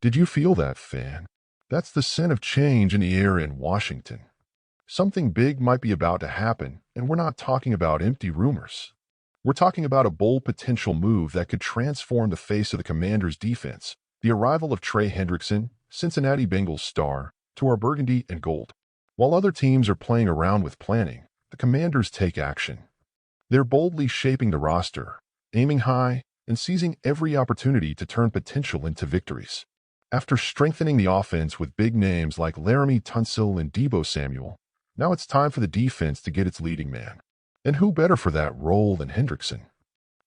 Did you feel that, fan? That's the scent of change in the air in Washington. Something big might be about to happen, and we're not talking about empty rumors. We're talking about a bold potential move that could transform the face of the Commanders' defense, the arrival of Trey Hendrickson, Cincinnati Bengals star, to our Burgundy and Gold. While other teams are playing around with planning, the Commanders take action. They're boldly shaping the roster, aiming high, and seizing every opportunity to turn potential into victories. After strengthening the offense with big names like Laramie Tunsil and Deebo Samuel, now it's time for the defense to get its leading man. And who better for that role than Hendrickson?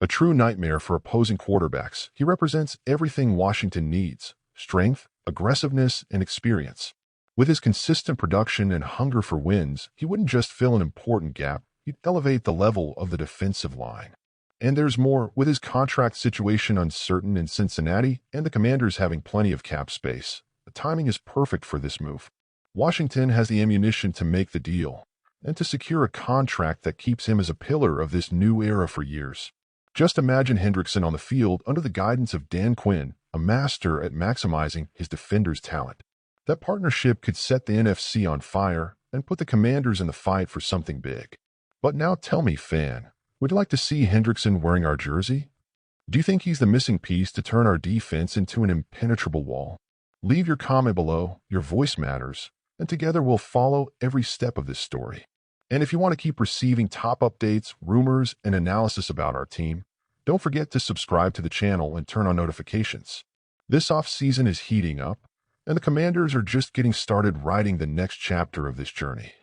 A true nightmare for opposing quarterbacks, he represents everything Washington needs: strength, aggressiveness, and experience. With his consistent production and hunger for wins, he wouldn't just fill an important gap, he'd elevate the level of the defensive line. And there's more. With his contract situation uncertain in Cincinnati and the Commanders having plenty of cap space, the timing is perfect for this move. Washington has the ammunition to make the deal and to secure a contract that keeps him as a pillar of this new era for years. Just imagine Hendrickson on the field under the guidance of Dan Quinn, a master at maximizing his defenders' talent. That partnership could set the NFC on fire and put the Commanders in the fight for something big. But now tell me, fan, would you like to see Hendrickson wearing our jersey? Do you think he's the missing piece to turn our defense into an impenetrable wall? Leave your comment below. Your voice matters, and together we'll follow every step of this story. And if you want to keep receiving top updates, rumors, and analysis about our team, don't forget to subscribe to the channel and turn on notifications. This offseason is heating up, and the Commanders are just getting started writing the next chapter of this journey.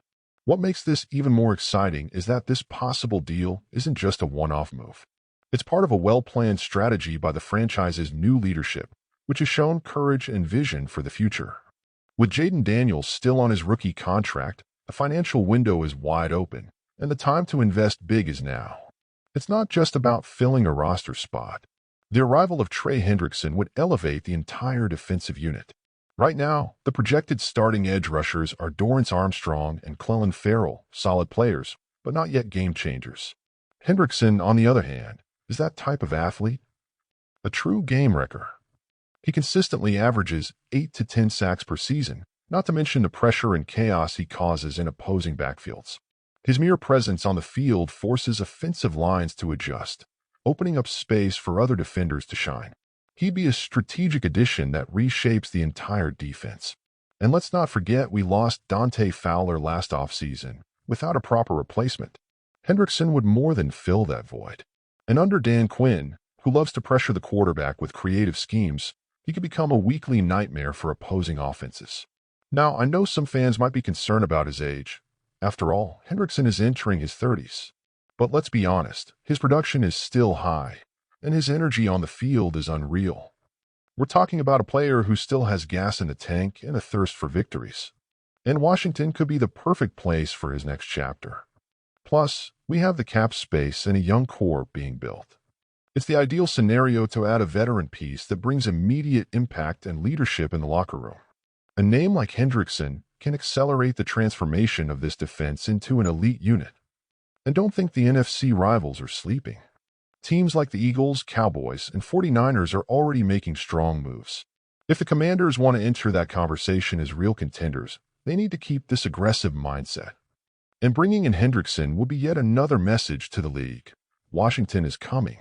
What makes this even more exciting is that this possible deal isn't just a one-off move. It's part of a well-planned strategy by the franchise's new leadership, which has shown courage and vision for the future. With Jaden Daniels still on his rookie contract, the financial window is wide open, and the time to invest big is now. It's not just about filling a roster spot. The arrival of Trey Hendrickson would elevate the entire defensive unit. Right now, the projected starting edge rushers are Dorrance Armstrong and Clelin Ferrell, solid players, but not yet game changers. Hendrickson, on the other hand, is that type of athlete, a true game wrecker. He consistently averages 8 to 10 sacks per season, not to mention the pressure and chaos he causes in opposing backfields. His mere presence on the field forces offensive lines to adjust, opening up space for other defenders to shine. He'd be a strategic addition that reshapes the entire defense. And let's not forget we lost Dante Fowler last offseason without a proper replacement. Hendrickson would more than fill that void. And under Dan Quinn, who loves to pressure the quarterback with creative schemes, he could become a weekly nightmare for opposing offenses. Now, I know some fans might be concerned about his age. After all, Hendrickson is entering his 30s. But let's be honest, his production is still high, and his energy on the field is unreal. We're talking about a player who still has gas in the tank and a thirst for victories. And Washington could be the perfect place for his next chapter. Plus, we have the cap space and a young core being built. It's the ideal scenario to add a veteran piece that brings immediate impact and leadership in the locker room. A name like Hendrickson can accelerate the transformation of this defense into an elite unit. And don't think the NFC rivals are sleeping. Teams like the Eagles, Cowboys, and 49ers are already making strong moves. If the Commanders want to enter that conversation as real contenders, they need to keep this aggressive mindset. And bringing in Hendrickson will be yet another message to the league. Washington is coming,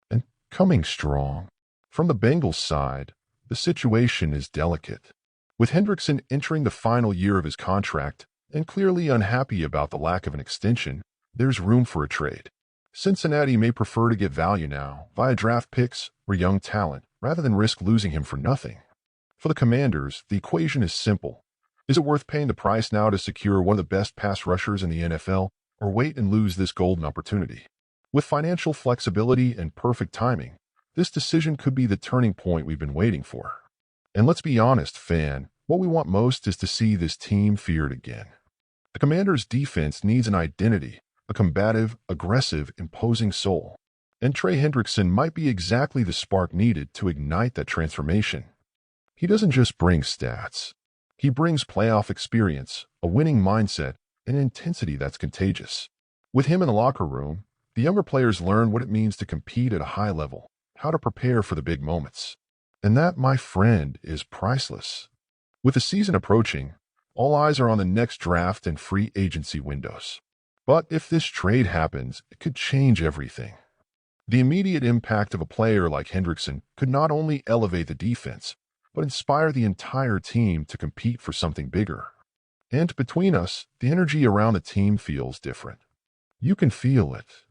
and coming strong. From the Bengals side, the situation is delicate. With Hendrickson entering the final year of his contract and clearly unhappy about the lack of an extension, there's room for a trade. Cincinnati may prefer to get value now via draft picks or young talent rather than risk losing him for nothing. For the Commanders, the equation is simple. Is it worth paying the price now to secure one of the best pass rushers in the NFL, or wait and lose this golden opportunity? With financial flexibility and perfect timing, this decision could be the turning point we've been waiting for. And let's be honest, fan, what we want most is to see this team feared again. The Commanders' defense needs an identity, a combative, aggressive, imposing soul. And Trey Hendrickson might be exactly the spark needed to ignite that transformation. He doesn't just bring stats. He brings playoff experience, a winning mindset, and intensity that's contagious. With him in the locker room, the younger players learn what it means to compete at a high level, how to prepare for the big moments. And that, my friend, is priceless. With the season approaching, all eyes are on the next draft and free agency windows. But if this trade happens, it could change everything. The immediate impact of a player like Hendrickson could not only elevate the defense, but inspire the entire team to compete for something bigger. And between us, the energy around the team feels different. You can feel it.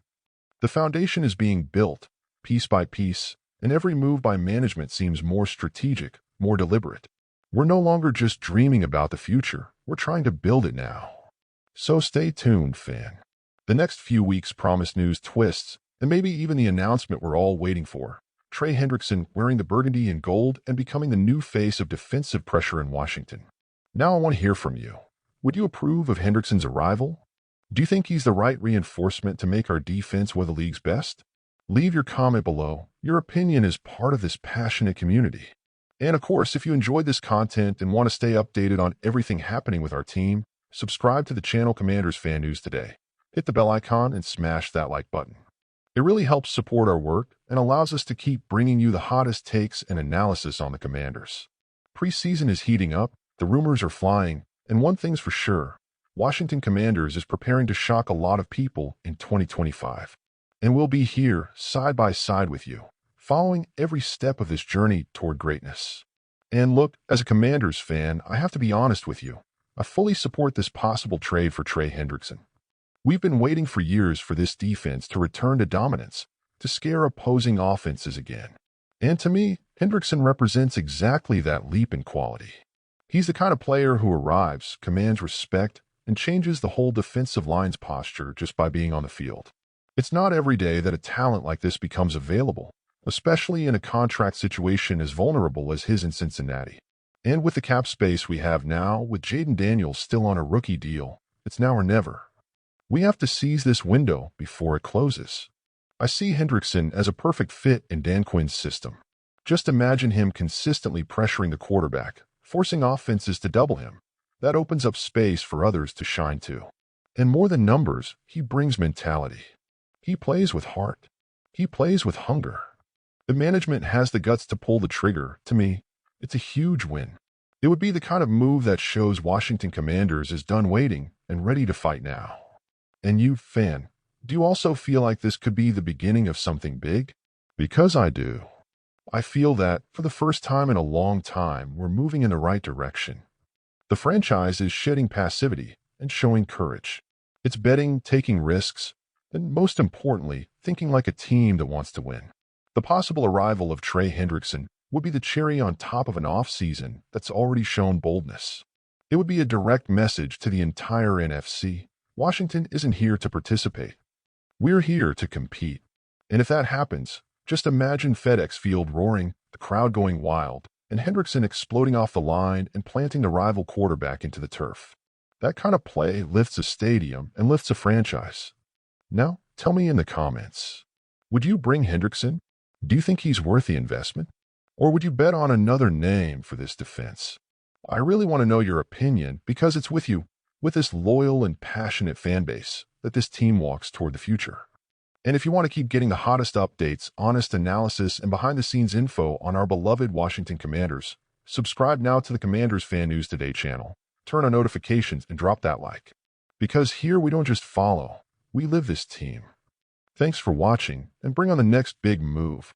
The foundation is being built, piece by piece, and every move by management seems more strategic, more deliberate. We're no longer just dreaming about the future, we're trying to build it now. So stay tuned, fan. The next few weeks promise news twists, and maybe even the announcement we're all waiting for. Trey Hendrickson wearing the Burgundy and Gold and becoming the new face of defensive pressure in Washington. Now I want to hear from you. Would you approve of Hendrickson's arrival? Do you think he's the right reinforcement to make our defense one of the league's best? Leave your comment below. Your opinion is part of this passionate community. And of course, if you enjoyed this content and want to stay updated on everything happening with our team, subscribe to the channel Commanders Fan News today. Hit the bell icon and smash that like button. It really helps support our work and allows us to keep bringing you the hottest takes and analysis on the Commanders. Preseason is heating up, the rumors are flying, and one thing's for sure, Washington Commanders is preparing to shock a lot of people in 2025. And we'll be here, side by side with you, following every step of this journey toward greatness. And look, as a Commanders fan, I have to be honest with you. I fully support this possible trade for Trey Hendrickson. We've been waiting for years for this defense to return to dominance, to scare opposing offenses again. And to me, Hendrickson represents exactly that leap in quality. He's the kind of player who arrives, commands respect, and changes the whole defensive line's posture just by being on the field. It's not every day that a talent like this becomes available, especially in a contract situation as vulnerable as his in Cincinnati. And with the cap space we have now, with Jaden Daniels still on a rookie deal, it's now or never. We have to seize this window before it closes. I see Hendrickson as a perfect fit in Dan Quinn's system. Just imagine him consistently pressuring the quarterback, forcing offenses to double him. That opens up space for others to shine too. And more than numbers, he brings mentality. He plays with heart. He plays with hunger. The management has the guts to pull the trigger. To me, it's a huge win. It would be the kind of move that shows Washington Commanders is done waiting and ready to fight now. And you, fan, do you also feel like this could be the beginning of something big? Because I do. I feel that, for the first time in a long time, we're moving in the right direction. The franchise is shedding passivity and showing courage. It's betting, taking risks, and most importantly, thinking like a team that wants to win. The possible arrival of Trey Hendrickson would be the cherry on top of an offseason that's already shown boldness. It would be a direct message to the entire NFC. Washington isn't here to participate. We're here to compete. And if that happens, just imagine FedEx Field roaring, the crowd going wild, and Hendrickson exploding off the line and planting the rival quarterback into the turf. That kind of play lifts a stadium and lifts a franchise. Now, tell me in the comments, would you bring Hendrickson? Do you think he's worth the investment? Or would you bet on another name for this defense? I really want to know your opinion because it's with you, with this loyal and passionate fan base, that this team walks toward the future. And if you want to keep getting the hottest updates, honest analysis, and behind-the-scenes info on our beloved Washington Commanders, subscribe now to the Commanders Fan News Today channel, turn on notifications, and drop that like. Because here we don't just follow, we live this team. Thanks for watching, and bring on the next big move.